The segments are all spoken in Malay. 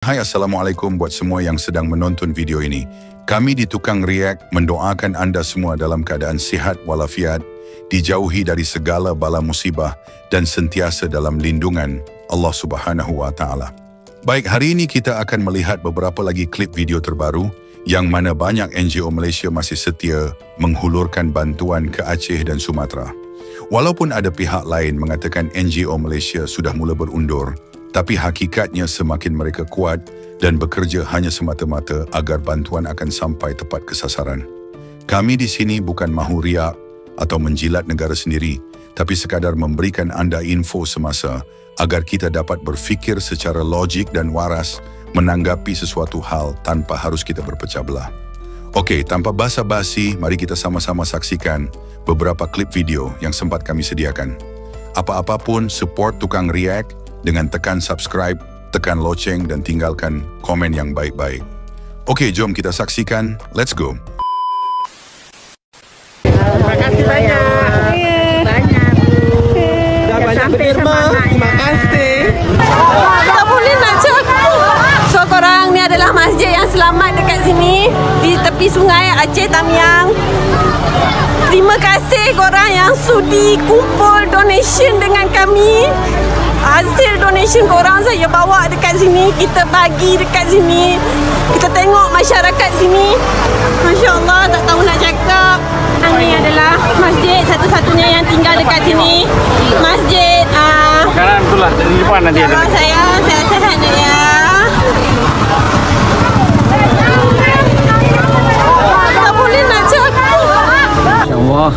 Hai, Assalamualaikum buat semua yang sedang menonton video ini. Kami di Tukang React mendoakan anda semua dalam keadaan sihat walafiat, dijauhi dari segala bala musibah dan sentiasa dalam lindungan Allah Subhanahu wa Ta'ala. Baik, hari ini kita akan melihat beberapa lagi klip video terbaru yang mana banyak NGO Malaysia masih setia menghulurkan bantuan ke Aceh dan Sumatera. Walaupun ada pihak lain mengatakan NGO Malaysia sudah mula berundur, tapi hakikatnya semakin mereka kuat dan bekerja hanya semata-mata agar bantuan akan sampai tepat ke sasaran. Kami di sini bukan mahu riak atau menjilat negara sendiri, tapi sekadar memberikan anda info semasa agar kita dapat berfikir secara logik dan waras menanggapi sesuatu hal tanpa harus kita berpecah belah. Okey, tanpa basa-basi, mari kita sama-sama saksikan beberapa klip video yang sempat kami sediakan. Apa-apa pun, support Tukang React dengan tekan subscribe, tekan loceng dan tinggalkan komen yang baik-baik. Okey, jom kita saksikan. Let's go. Terima kasih banyak. Banyak. Dah banyak berderma. Terima kasih. Tak boleh nak cakap. So, korang ni adalah masjid yang selamat dekat sini di tepi sungai Aceh Tamiang. Terima kasih korang yang sudi kumpul donation dengan kami. Hasil donation korang saya bawa dekat sini, kita bagi dekat sini, kita tengok masyarakat sini. Masya Allah, tak tahu nak cakap. Ini adalah masjid satu-satunya yang tinggal dekat sini. Masjid Sekarang itulah dari depan nanti ada. saya sehat ya. Tak boleh nak cakap. InsyaAllah.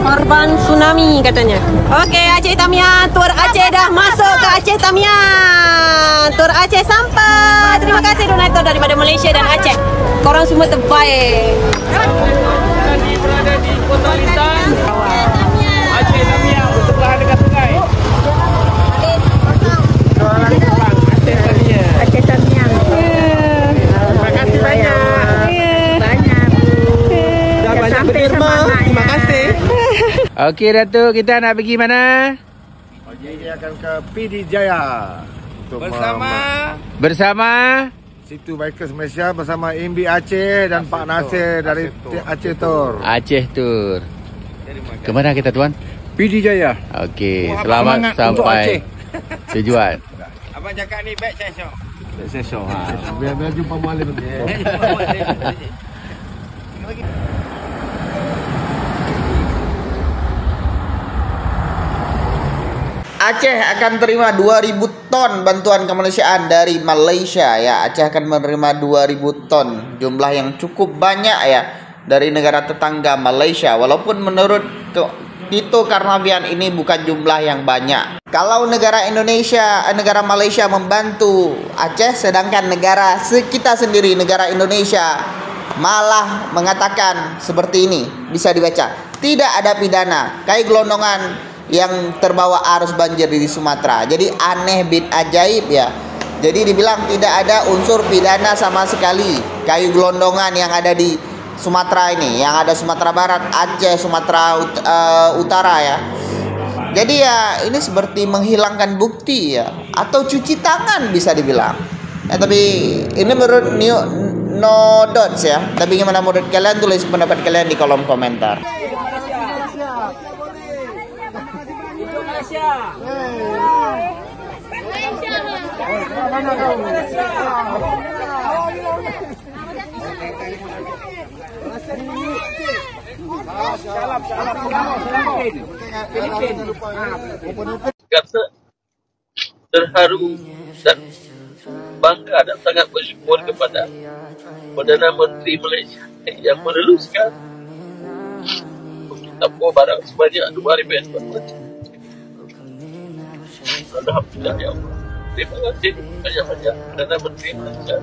Korban tsunami katanya. Okey, Aceh Tamiang, tur Aceh dah masuk ke Aceh Tamiang. Tur Aceh sampai. Terima kasih donatur daripada Malaysia dan Aceh. Korang semua terbaik. Berada di Kota Lintang, Aceh Tamiang, bersebelahan dekat sungai. Aceh Tamiang. Terima kasih banyak. Banyak. Dah banyak berderma. Terima kasih. Okey Datuk, kita nak pergi mana? Pagi ini akan ke PD Jaya untuk Bersama Situ Bikers Malaysia bersama MB Aceh dan Pak Nasir dari Aceh Tour. Aceh Tour. Ke mana kita tuan? PD Jaya. Okey, selamat sampai tujuan. Abang cakap ni back saya show. Saya show. Biar jumpa Mualim nanti. Aceh akan terima 2000 ton bantuan kemanusiaan dari Malaysia ya. Aceh akan menerima 2000 ton, jumlah yang cukup banyak ya dari negara tetangga Malaysia. Walaupun menurut Tito Karnavian ini bukan jumlah yang banyak. Kalau negara Malaysia membantu Aceh, sedangkan negara kita sendiri, negara Indonesia malah mengatakan seperti ini, bisa dibaca. Tidak ada pidana, kayak gelondongan yang terbawa arus banjir di Sumatera. Jadi aneh bid ajaib ya. Jadi dibilang tidak ada unsur pidana sama sekali. Kayu gelondongan yang ada di Sumatera ini, yang ada Sumatera Barat, Aceh, Sumatera Utara ya. Jadi ya ini seperti menghilangkan bukti ya, atau cuci tangan bisa dibilang. Ya, tapi ini menurut No Dots ya. Tapi gimana menurut kalian, tulis pendapat kalian di kolom komentar. Kata terharu dan bangga dan sangat bersyukur kepada Perdana Menteri Malaysia yang meneluskan untuk barang sebanyak 2,000 ton. Alhamdulillah ya Allah. Terima kasih banyak-banyak Perdana Menteri Malaysia.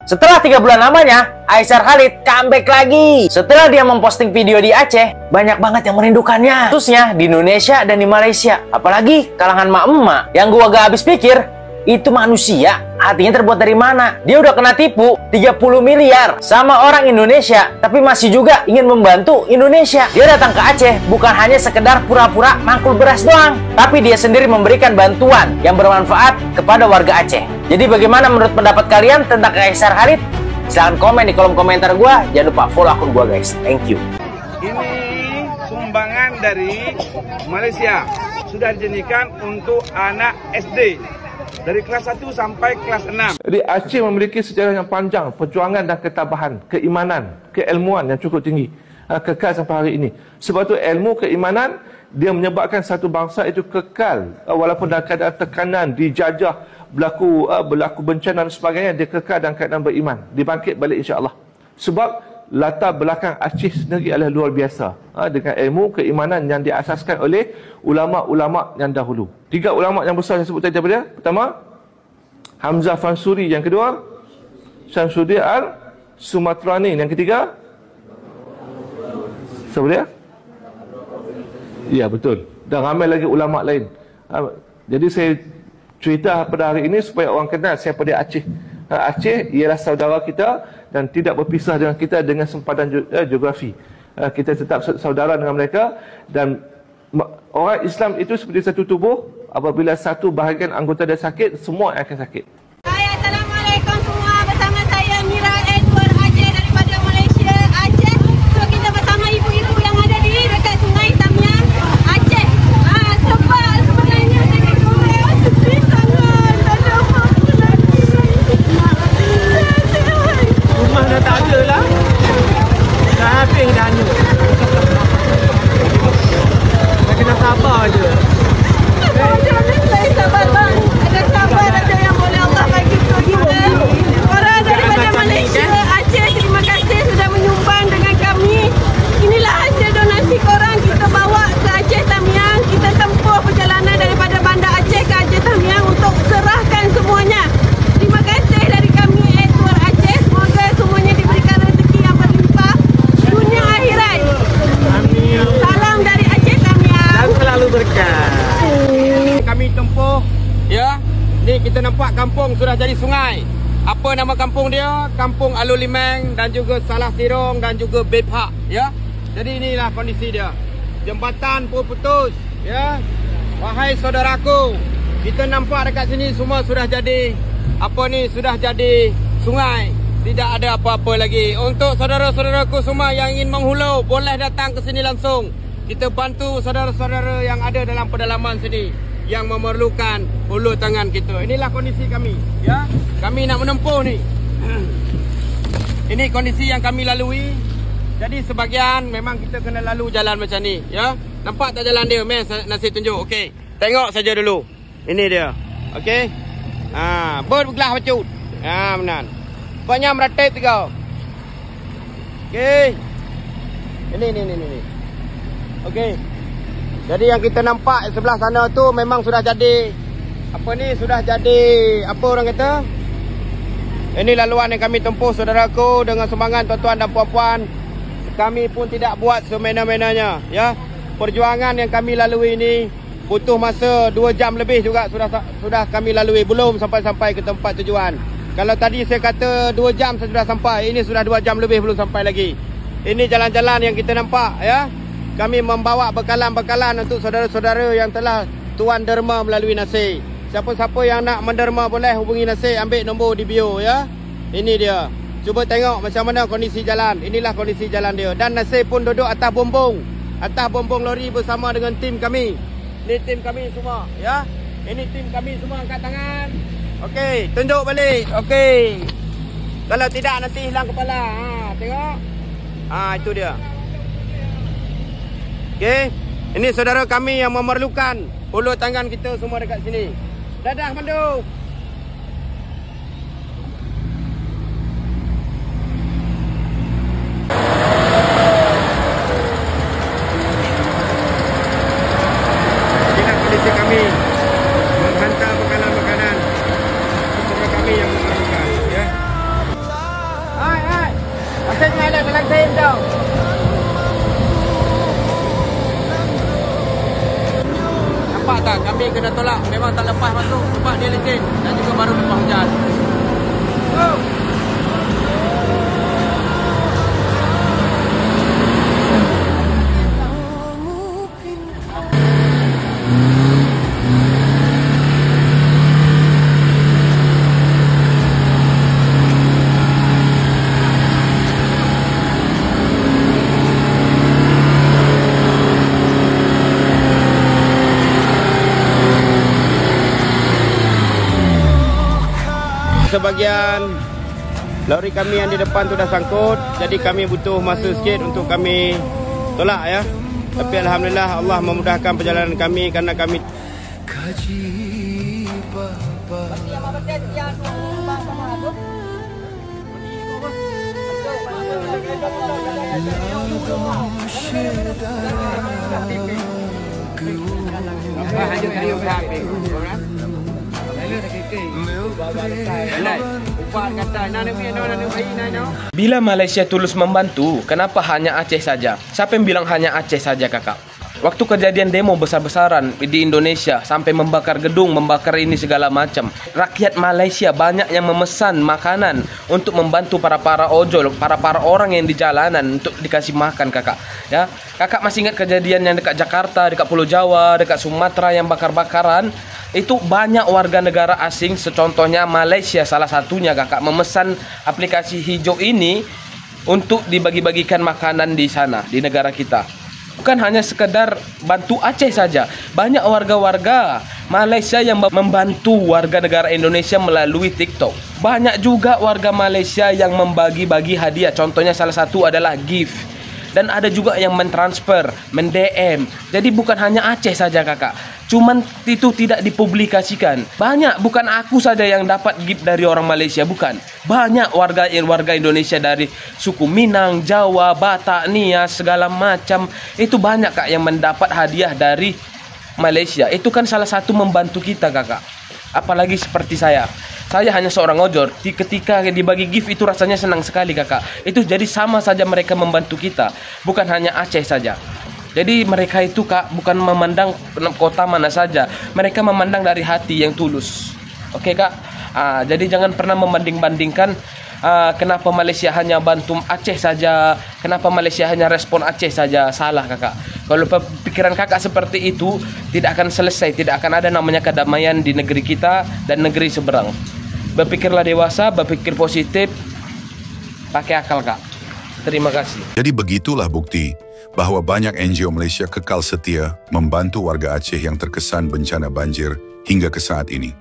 Setelah 3 bulan lamanya, Aisyar Khalid comeback lagi. Setelah dia memposting video di Aceh, banyak banget yang merindukannya. Khususnya di Indonesia dan di Malaysia. Apalagi kalangan mak-emak yang gua gak habis pikir, itu manusia hatinya terbuat dari mana? Dia udah kena tipu 30 miliar sama orang Indonesia, tapi masih juga ingin membantu Indonesia. Dia datang ke Aceh bukan hanya sekedar pura-pura mangkul beras doang, tapi dia sendiri memberikan bantuan yang bermanfaat kepada warga Aceh. Jadi bagaimana menurut pendapat kalian tentang Kaisar Khalid? Silahkan komen di kolom komentar gua. Jangan lupa follow akun gua guys. Thank you. Ini sumbangan dari Malaysia, sudah dijadikan untuk anak SD dari kelas 1 sampai kelas 6. Jadi Aceh memiliki sejarah yang panjang, perjuangan dan ketabahan, keimanan, keilmuan yang cukup tinggi, kekal sampai hari ini. Sebab itu ilmu keimanan dia menyebabkan satu bangsa itu kekal walaupun dalam keadaan tekanan, dijajah, berlaku bencana dan sebagainya, dia kekal dalam keadaan beriman, dibangkit balik insya-Allah. Sebab latar belakang Aceh sendiri adalah luar biasa, dengan ilmu keimanan yang diasaskan oleh ulama-ulama yang dahulu. 3 ulama yang besar saya sebut tadi apa dia? Pertama, Hamzah Fansuri. Yang kedua, Syamsuddin Al-Sumatrani. Yang ketiga, siapa dia? Ya, betul. Dan ramai lagi ulama lain. Jadi saya cerita pada hari ini supaya orang kenal siapa dia Aceh. Aceh ialah saudara kita dan tidak berpisah dengan kita dengan sempadan geografi. Kita tetap saudara dengan mereka, dan orang Islam itu seperti satu tubuh. Apabila satu bahagian anggota dia sakit, semua akan sakit. Hai, Assalamualaikum semua. Bersama saya Mira Edward Aceh daripada Malaysia, Aceh. So kita bersama ibu-ibu yang ada di dekat Sungai Tamiang, Aceh. Sebab sebenarnya dekat Korea sedih sangat. Tak ada apa-apa lagi. Rumah dah tak ada lah. Dah habis dah ni. Dah kena sabar je. Sabar bang. Ada sabar ada yang boleh Allah bagi kita. Orang daripada Malaysia, Aceh, terima kasih sudah menyumbang dengan kami. Inilah hasil donasi korang kita bawa ke Aceh Tamiang. Kita tempuh perjalanan daripada Bandar Aceh ke Aceh Tamiang untuk serahkan semuanya. Terima kasih dari kami Edward Aceh. Semoga semuanya diberikan rezeki yang berlimpah dunia akhirat. Amin. Salam dari Aceh Tamiang. Dan selalu berkah. Kami tempuh, ya. Ni kita nampak kampung sudah jadi sungai. Apa nama kampung dia? Kampung Alulimeng dan juga Salah Tirong dan juga Bepha, ya. Jadi inilah kondisi dia. Jambatan pun putus, ya. Wahai saudaraku, kita nampak dekat sini semua sudah jadi sudah jadi sungai. Tidak ada apa-apa lagi. Untuk saudara-saudaraku semua yang ingin menghulu, boleh datang ke sini langsung. Kita bantu saudara-saudara yang ada dalam pedalaman sini yang memerlukan hulu tangan kita. Inilah kondisi kami, ya. Kami nak menempuh ni. Ini kondisi yang kami lalui. Jadi sebahagian memang kita kena lalu jalan macam ni, ya. Nampak tak jalan dia? Meh nasi tunjuk. Okey. Tengok saja dulu. Ini dia. Okey. Bergelah bacut. Benar. Pokoknya meratip kau. Okey. Ini. Okey. Jadi yang kita nampak sebelah sana tu memang sudah jadi sudah jadi apa orang kata? Ini laluan yang kami tempuh saudaraku dengan sumbangan tuan-tuan dan puan-puan. Kami pun tidak buat semena-menanya, ya. Perjuangan yang kami lalui ini butuh masa 2 jam lebih juga sudah kami lalui, belum sampai ke tempat tujuan. Kalau tadi saya kata 2 jam saya sudah sampai, ini sudah 2 jam lebih belum sampai lagi. Ini jalan-jalan yang kita nampak, ya. Kami membawa bekalan-bekalan untuk saudara-saudara yang telah tuan derma melalui Nasir. Siapa-siapa yang nak menderma boleh hubungi Nasir, ambil nombor di bio, ya. Ini dia. Cuba tengok macam mana kondisi jalan. Inilah kondisi jalan dia. Dan Nasir pun duduk atas bumbung lori bersama dengan tim kami. Ini tim kami semua, ya. Ini tim kami semua, angkat tangan. Okey, tunjuk balik. Okey. Kalau tidak nanti hilang kepala. Tengok. Itu dia. Okey, ini saudara kami yang memerlukan hulu tangan kita semua dekat sini. Dadah Mandu. Inilah kondisi kami menghantar makanan-makanan kepada kami yang memerlukan, ya. Hai. Asalnya ada dalam tim tau. nampak tak kami kena tolak, memang tak lepas masuk sebab dia licin dan juga baru lepas hujan. Sebagian lori kami yang di depan tu dah sangkut, jadi kami butuh masa sikit untuk kami tolak ya. Tapi alhamdulillah Allah memudahkan perjalanan kami kerana kami bila Malaysia tulus membantu, kenapa hanya Aceh saja? Siapa yang bilang hanya Aceh saja, kakak? Waktu kejadian demo besar-besaran di Indonesia sampai membakar gedung, membakar ini segala macam, rakyat Malaysia banyak yang memesan makanan untuk membantu para ojol, para orang yang di jalanan untuk dikasih makan, kakak. Ya, kakak masih ingat kejadian yang dekat Jakarta, dekat Pulau Jawa, dekat Sumatera yang bakar-bakaran? Itu banyak warga negara asing, secontohnya Malaysia salah satunya, kakak, memesan aplikasi hijau ini untuk dibagi-bagikan makanan di sana, di negara kita. Bukan hanya sekedar bantu Aceh saja, banyak warga-warga Malaysia yang membantu warga negara Indonesia melalui TikTok. Banyak juga warga Malaysia yang membagi-bagi hadiah, contohnya salah satu adalah gift. Dan ada juga yang mentransfer, men-DM. Jadi bukan hanya Aceh saja, kakak. Cuman itu tidak dipublikasikan. Banyak, bukan aku saja yang dapat gift dari orang Malaysia, bukan. Banyak warga Indonesia dari suku Minang, Jawa, Batak, Nias, segala macam. Itu banyak, kak, yang mendapat hadiah dari Malaysia. Itu kan salah satu membantu kita, kakak. Apalagi seperti saya. Saya hanya seorang ojol. Ketika dibagi gift itu rasanya senang sekali, kakak. Itu jadi sama saja mereka membantu kita. Bukan hanya Aceh saja. Jadi mereka itu, kak, bukan memandang kota mana saja. Mereka memandang dari hati yang tulus. Oke, kak? Jadi jangan pernah membanding-bandingkan kenapa Malaysia hanya bantu Aceh saja, kenapa Malaysia hanya respon Aceh saja. Salah, kakak. Kalau pikiran kakak seperti itu, tidak akan selesai. Tidak akan ada namanya kedamaian di negeri kita dan negeri seberang. Berpikirlah dewasa, berpikir positif, pakai akal, kak. Terima kasih. Jadi begitulah bukti bahawa banyak NGO Malaysia kekal setia membantu warga Aceh yang terkesan bencana banjir hingga ke saat ini.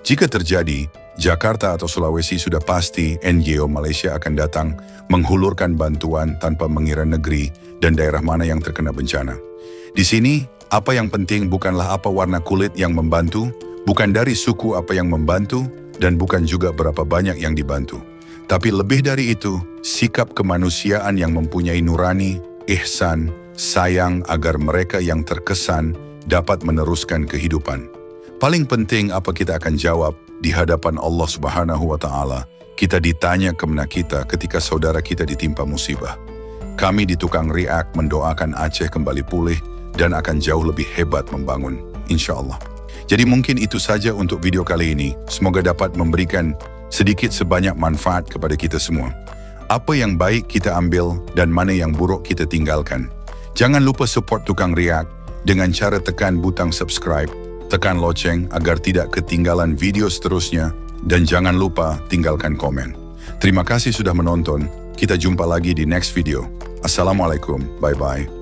Jika terjadi, Jakarta atau Sulawesi sudah pasti NGO Malaysia akan datang menghulurkan bantuan tanpa mengira negeri dan daerah mana yang terkena bencana. Di sini, apa yang penting bukanlah apa warna kulit yang membantu, bukan dari suku apa yang membantu, dan bukan juga berapa banyak yang dibantu. Tapi lebih dari itu, sikap kemanusiaan yang mempunyai nurani, ihsan, sayang agar mereka yang terkesan dapat meneruskan kehidupan. Paling penting apa kita akan jawab di hadapan Allah Subhanahu wa Ta'ala. Kita ditanya kemana kita ketika saudara kita ditimpa musibah. Kami di Tukang React mendoakan Aceh kembali pulih dan akan jauh lebih hebat membangun, insya Allah. Jadi mungkin itu saja untuk video kali ini. Semoga dapat memberikan sedikit sebanyak manfaat kepada kita semua. Apa yang baik kita ambil dan mana yang buruk kita tinggalkan. Jangan lupa support Tukang React dengan cara tekan butang subscribe, tekan loceng agar tidak ketinggalan video seterusnya, dan jangan lupa tinggalkan komen. Terima kasih sudah menonton. Kita jumpa lagi di next video. Assalamualaikum. Bye-bye.